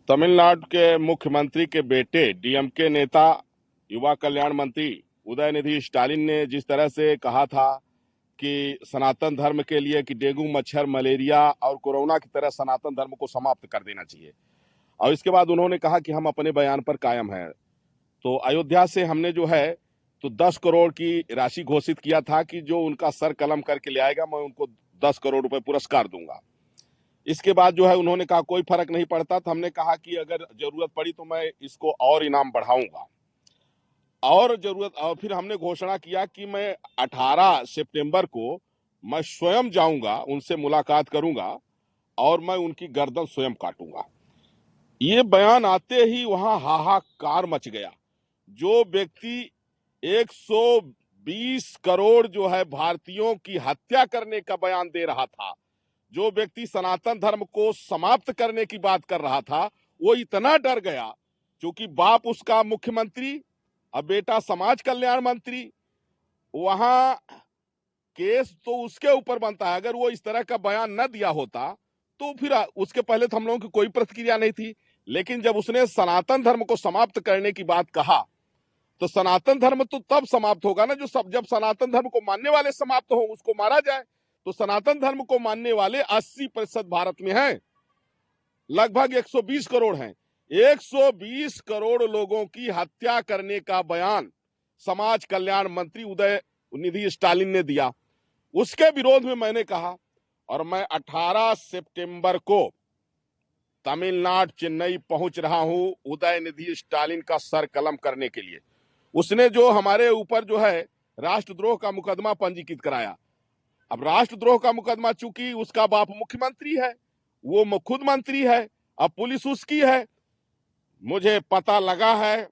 तमिलनाडु के मुख्यमंत्री के बेटे डीएमके नेता युवा कल्याण मंत्री उदयनिधि स्टालिन ने जिस तरह से कहा था कि सनातन धर्म के लिए कि डेंगू मच्छर मलेरिया और कोरोना की तरह सनातन धर्म को समाप्त कर देना चाहिए, और इसके बाद उन्होंने कहा कि हम अपने बयान पर कायम हैं। तो अयोध्या से हमने जो है तो 10 करोड़ की राशि घोषित किया था कि जो उनका सर कलम करके ले आएगा मैं उनको 10 करोड़ रुपए पुरस्कार दूंगा। इसके बाद जो है उन्होंने कहा कोई फर्क नहीं पड़ता, तो हमने कहा कि अगर जरूरत पड़ी तो मैं इसको और इनाम बढ़ाऊंगा और फिर हमने घोषणा किया कि मैं 18 सितंबर को मैं स्वयं जाऊंगा, उनसे मुलाकात करूंगा और मैं उनकी गर्दन स्वयं काटूंगा। ये बयान आते ही वहां हाहाकार मच गया। जो व्यक्ति 120 करोड़ जो है भारतीयों की हत्या करने का बयान दे रहा था, जो व्यक्ति सनातन धर्म को समाप्त करने की बात कर रहा था, वो इतना डर गया क्योंकि बाप उसका मुख्यमंत्री और बेटा समाज कल्याण मंत्री। वहां केस तो उसके ऊपर बनता है। अगर वो इस तरह का बयान न दिया होता तो फिर उसके पहले तो हम लोगों की कोई प्रतिक्रिया नहीं थी, लेकिन जब उसने सनातन धर्म को समाप्त करने की बात कहा तो सनातन धर्म तो तब समाप्त होगा ना जब सनातन धर्म को मानने वाले समाप्त हो, उसको मारा जाए। तो सनातन धर्म को मानने वाले 80% भारत में हैं, लगभग 120 करोड़ हैं। 120 करोड़ लोगों की हत्या करने का बयान समाज कल्याण मंत्री उदयनिधि स्टालिन ने दिया। उसके विरोध में मैंने कहा और मैं 18 सितंबर को तमिलनाडु चेन्नई पहुंच रहा हूं उदयनिधि स्टालिन का सर कलम करने के लिए। उसने जो हमारे ऊपर जो है राष्ट्रद्रोह का मुकदमा पंजीकृत कराया। अब राष्ट्रद्रोह का मुकदमा चूंकि उसका बाप मुख्यमंत्री है, वो खुद मंत्री है, अब पुलिस उसकी है। मुझे पता लगा है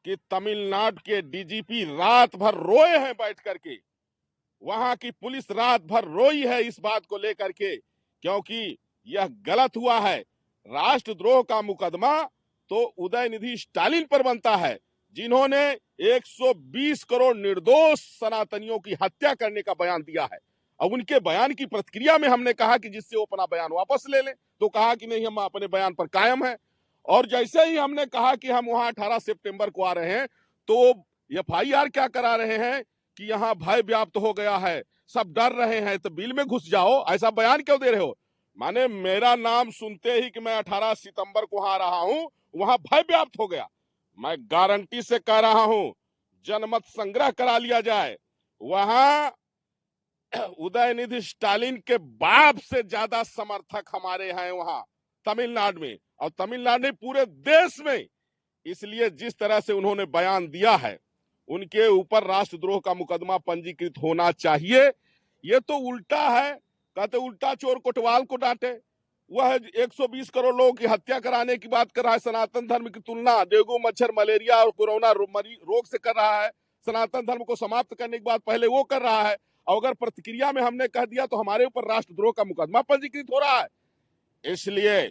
कि तमिलनाडु के डीजीपी रात भर रोए हैं बैठ करके। वहां की पुलिस रात भर रोई है इस बात को लेकर के, क्योंकि यह गलत हुआ है। राष्ट्रद्रोह का मुकदमा तो उदयनिधि स्टालिन पर बनता है, जिन्होंने 120 करोड़ निर्दोष सनातनियों की हत्या करने का बयान दिया है। अब उनके बयान की प्रतिक्रिया में हमने कहा कि जिससे वो अपना बयान वापस ले लें, तो कहा कि नहीं, हम अपने बयान पर कायम हैं। और जैसे ही हमने कहा कि हम वहां 18 सितंबर को आ रहे हैं, तो FIR क्या करा रहे हैं कि यहाँ भय व्याप्त हो गया है, सब डर रहे हैं, तो बिल में घुस जाओ, ऐसा बयान क्यों दे रहे हो? माने मेरा नाम सुनते ही कि मैं 18 सितंबर को आ रहा हूं, वहां भय व्याप्त हो गया। मैं गारंटी से कह रहा हूं, जनमत संग्रह करा लिया जाए। वहां उदयनिधि स्टालिन के बाप से ज्यादा समर्थक हमारे हैं वहां तमिलनाडु में, और तमिलनाडु ने पूरे देश में। इसलिए जिस तरह से उन्होंने बयान दिया है, उनके ऊपर राष्ट्रद्रोह का मुकदमा पंजीकृत होना चाहिए। ये तो उल्टा है, कहते उल्टा चोर कोतवाल को डांटे। वह 120 करोड़ लोगों की हत्या कराने की बात कर रहा है, सनातन धर्म की तुलना डेंगू मच्छर मलेरिया और कोरोना रोग से कर रहा है। सनातन धर्म को समाप्त करने की बात पहले वो कर रहा है, और अगर प्रतिक्रिया में हमने कह दिया तो हमारे ऊपर राष्ट्रद्रोह का मुकदमा पंजीकृत हो रहा है। इसलिए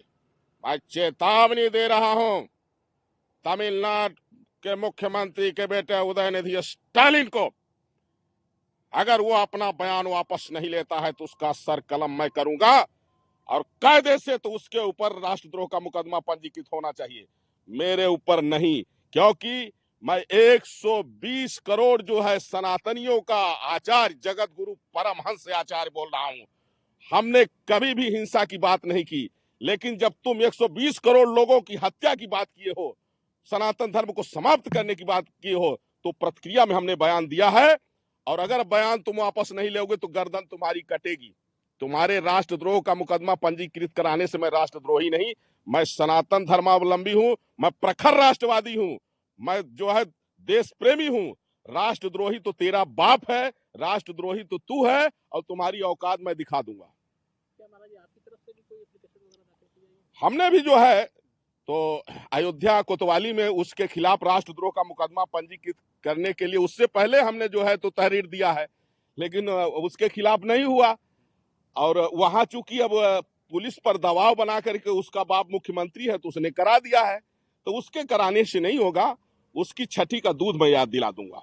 मैं चेतावनी दे रहा हूं तमिलनाडु के मुख्यमंत्री के बेटे उदयनिधि स्टालिन को, अगर वो अपना बयान वापस नहीं लेता है तो उसका सर कलम मैं करूंगा, और कायदे से तो उसके ऊपर राष्ट्रद्रोह का मुकदमा पंजीकृत होना चाहिए, मेरे ऊपर नहीं। क्योंकि मैं 120 करोड़ जो है सनातनियों का आचार्य जगत गुरु परमहंस आचार्य बोल रहा हूं। हमने कभी भी हिंसा की बात नहीं की, लेकिन जब तुम 120 करोड़ लोगों की हत्या की बात किए हो, सनातन धर्म को समाप्त करने की बात किए हो, तो प्रतिक्रिया में हमने बयान दिया है। और अगर बयान तुम वापस नहीं लोगे तो गर्दन तुम्हारी कटेगी। तुम्हारे राष्ट्रद्रोह का मुकदमा पंजीकृत कराने से मैं राष्ट्रद्रोही नहीं, मैं सनातन धर्मावलंबी हूं, मैं प्रखर राष्ट्रवादी हूं, मैं जो है देश प्रेमी हूं। राष्ट्रद्रोही तो तेरा बाप है, राष्ट्रद्रोही तो तू है, और तुम्हारी औकात मैं दिखा दूंगा। क्या महाराज आपकी तरफ से भी कोई एप्लीकेशन वगैरह दाखिल की जाएगी? हमने भी जो है तो अयोध्या कोतवाली में उसके खिलाफ राष्ट्रद्रोह का मुकदमा पंजीकृत करने के लिए उससे पहले हमने जो है तो तहरीर दिया है, लेकिन उसके खिलाफ नहीं हुआ। और वहां चूंकि अब पुलिस पर दबाव बना करके उसका बाप मुख्यमंत्री है तो उसने करा दिया है, तो उसके कराने से नहीं होगा, उसकी छठी का दूध मैं याद दिला दूंगा।